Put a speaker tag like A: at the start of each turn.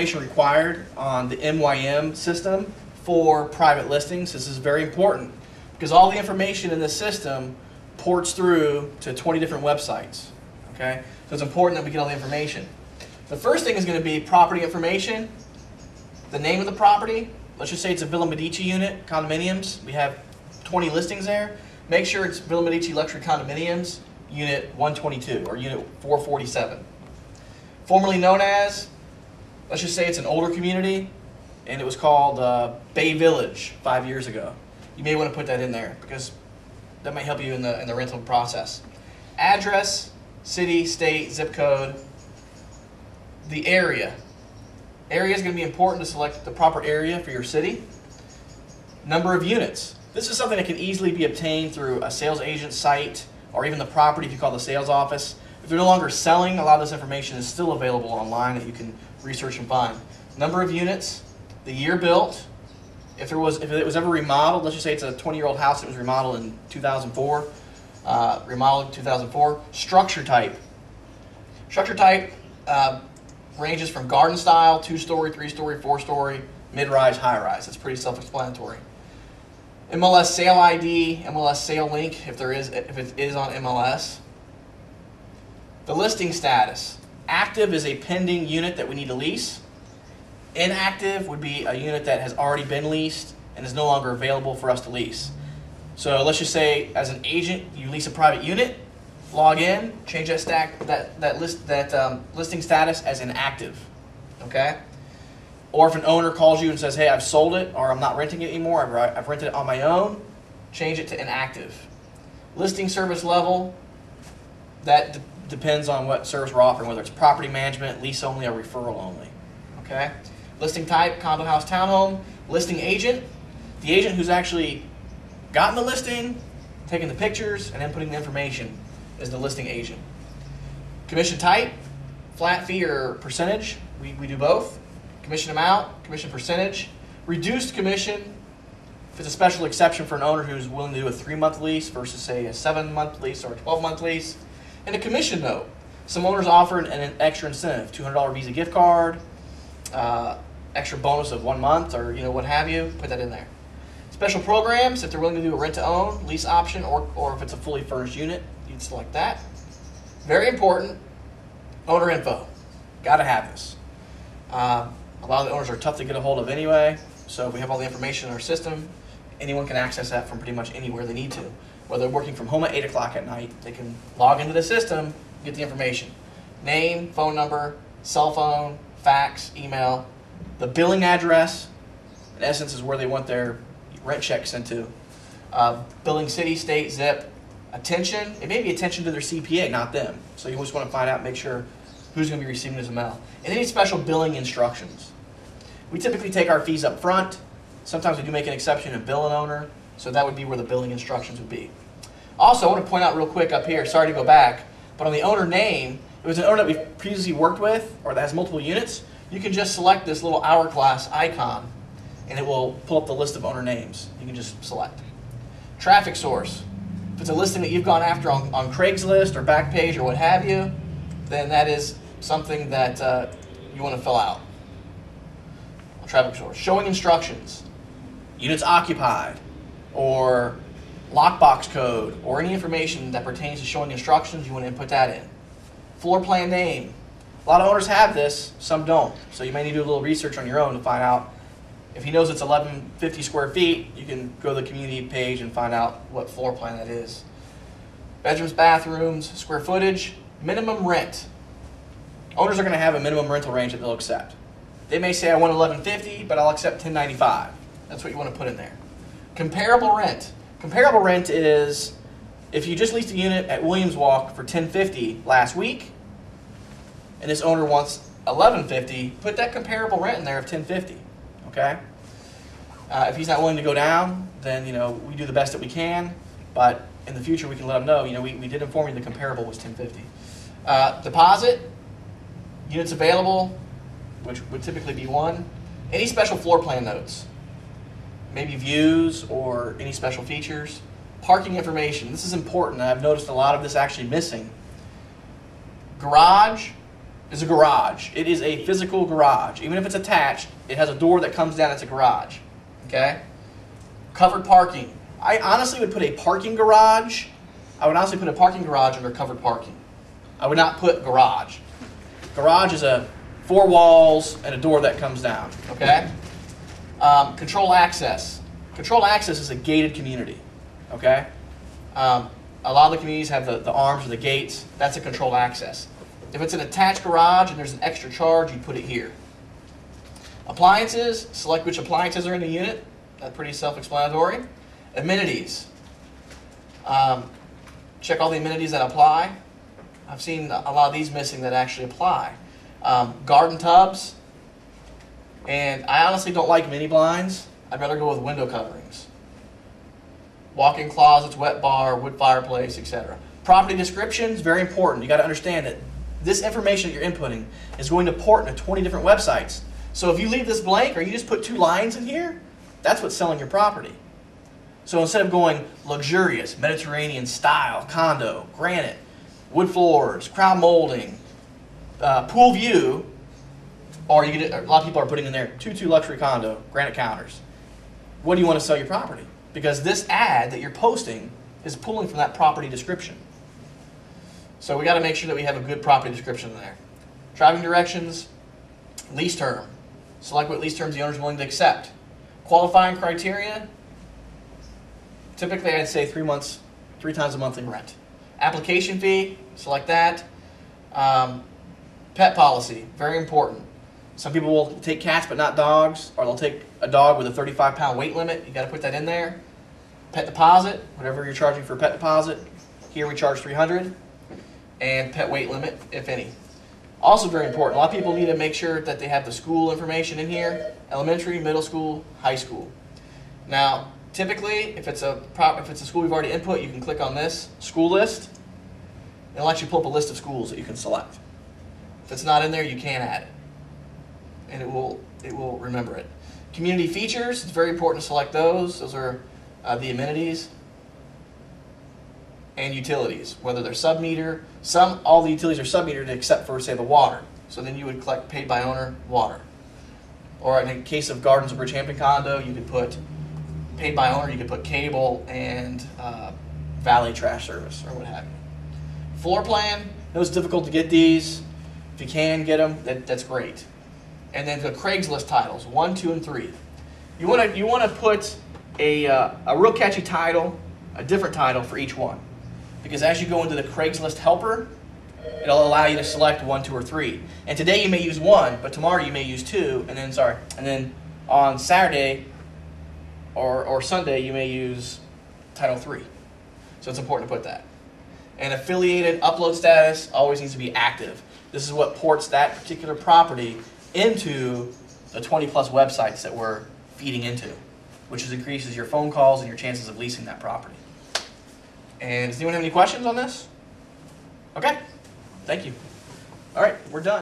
A: information required on the MYM system for private listings. This is very important because all the information in this system ports through to 20 different websites. Okay? So it's important that we get all the information. The first thing is going to be property information, the name of the property. Let's just say it's a Villa Medici unit, condominiums. We have 20 listings there. Make sure it's Villa Medici Luxury Condominiums, Unit 122 or Unit 447. Formerly known as, let's just say it's an older community and it was called Bay Village 5 years ago. You may want to put that in there because that might help you in the rental process. Address, city, state, zip code, the area. Area is going to be important to select the proper area for your city. Number of units. This is something that can easily be obtained through a sales agent site or even the property if you call the sales office. If they're no longer selling, a lot of this information is still available online that you can research and find. Number of units, the year built, if it was ever remodeled, let's just say it's a 20-year-old house that was remodeled in 2004, remodeled 2004. Structure type. Structure type ranges from garden style, 2-story, 3-story, 4-story, mid-rise, high-rise. It's pretty self-explanatory. MLS sale ID, MLS sale link if it is on MLS. The listing status. Active is a pending unit that we need to lease. Inactive would be a unit that has already been leased and is no longer available for us to lease. So let's just say as an agent you lease a private unit, log in, change that listing status as inactive. Okay? Or if an owner calls you and says, hey, I've sold it or I'm not renting it anymore, I've rented it on my own, change it to inactive. Listing service level, that depends on what service we're offering, whether it's property management, lease only, or referral only. Okay? Listing type, condo, house, townhome. Listing agent, the agent who's actually gotten the listing, taking the pictures, and then putting the information is the listing agent. Commission type, flat fee or percentage, we do both. Commission amount, commission percentage. Reduced commission, if it's a special exception for an owner who's willing to do a 3-month lease versus say a 7-month lease or a 12-month lease. And a commission note. Some owners offer an extra incentive, $200 Visa gift card, extra bonus of 1 month or what have you, put that in there. Special programs, if they're willing to do a rent-to-own, lease option, or if it's a fully furnished unit, you'd select that. Very important, owner info. Got to have this. A lot of the owners are tough to get a hold of anyway, so if we have all the information in our system, anyone can access that from pretty much anywhere they need to. Whether they're working from home at 8 o'clock at night, they can log into the system, get the information. Name, phone number, cell phone, fax, email, the billing address, in essence is where they want their rent check sent to. Billing city, state, zip. Attention, it may be attention to their CPA, not them. So you just want to find out, make sure who's going to be receiving this mail. And any special billing instructions. We typically take our fees up front. Sometimes we do make an exception and bill an owner, so that would be where the billing instructions would be. Also, I want to point out real quick up here, sorry to go back, but on the owner name, if it was an owner that we've previously worked with or that has multiple units, you can just select this little hourglass icon and it will pull up the list of owner names. You can just select. Traffic source. If it's a listing that you've gone after on Craigslist or Backpage or what have you, then that is something that you want to fill out. Traffic source. Showing instructions. Units occupied or lockbox code or any information that pertains to showing instructions, you want to input that in. Floor plan name. A lot of owners have this, some don't. So you may need to do a little research on your own to find out. If he knows it's 1150 square feet, you can go to the community page and find out what floor plan that is. Bedrooms, bathrooms, square footage, minimum rent. Owners are going to have a minimum rental range that they'll accept. They may say, I want 1150, but I'll accept 1095. That's what you want to put in there. Comparable rent. Comparable rent is if you just leased a unit at Williams Walk for $10.50 last week, and this owner wants $11.50, put that comparable rent in there of $10.50. Okay. If he's not willing to go down, then we do the best that we can. But in the future, we can let him know. We did inform you the comparable was $10.50. Deposit, units available, which would typically be 1. Any special floor plan notes, maybe views or any special features. Parking information. This is important. I've noticed a lot of this actually missing. Garage, is a garage. It is a physical garage. Even if it's attached, it has a door that comes down. It's a garage. Okay? Covered parking. I honestly would put a parking garage. I would honestly put a parking garage under covered parking. I would not put garage. Garage is a 4 walls and a door that comes down. Okay? Control access. Controlled access is a gated community. Okay? A lot of the communities have the arms or the gates. That's a controlled access. If it's an attached garage and there's an extra charge, you put it here. Appliances, select which appliances are in the unit. That's pretty self-explanatory. Amenities. Check all the amenities that apply. I've seen a lot of these missing that actually apply. Garden tubs. And I honestly don't like mini blinds. I'd rather go with window coverings. Walk-in closets, wet bar, wood fireplace, etc. Property description is very important. You got to understand that this information that you're inputting is going to port into 20 different websites. So if you leave this blank or you just put 2 lines in here, that's what's selling your property. So instead of going luxurious, Mediterranean style, condo, granite, wood floors, crown molding, pool view, or you get, a lot of people are putting in there 2 luxury condo, granite counters. What do you want to sell your property? Because this ad that you're posting is pulling from that property description. So we got to make sure that we have a good property description in there. Driving directions, lease term. Select what lease terms the owner is willing to accept. Qualifying criteria, typically I'd say 3 months, 3 times a monthly rent. Application fee, select that. Pet policy, very important. Some people will take cats but not dogs, or they'll take a dog with a 35-pound weight limit. You got to put that in there. Pet deposit, whatever you're charging for pet deposit. Here we charge $300, and pet weight limit, if any. Also very important. A lot of people need to make sure that they have the school information in here: elementary, middle school, high school. Now, typically, if it's a school we've already input, you can click on this school list. It'll actually pull up a list of schools that you can select. If it's not in there, you can add it, and it will remember it. Community features, it's very important to select those. Those are the amenities. And utilities, whether they're sub-meter. All the utilities are sub-metered except for, say, the water. So then you would collect paid by owner water. Or in the case of Gardens of Bridgehampton condo, you could put paid by owner, you could put cable and valet trash service or what have you. Floor plan, it was difficult to get these. If you can get them, that's great. And then the Craigslist titles, 1, 2, and 3. You want to put a real catchy title, a different title for each one. Because as you go into the Craigslist helper, it'll allow you to select 1, 2, or 3. And today you may use 1, but tomorrow you may use 2, and then on Saturday or Sunday you may use title 3. So it's important to put that. And affiliated upload status always needs to be active. This is what ports that particular property into the 20+ websites that we're feeding into, which increases your phone calls and your chances of leasing that property. And does anyone have any questions on this? Okay, thank you. All right, we're done.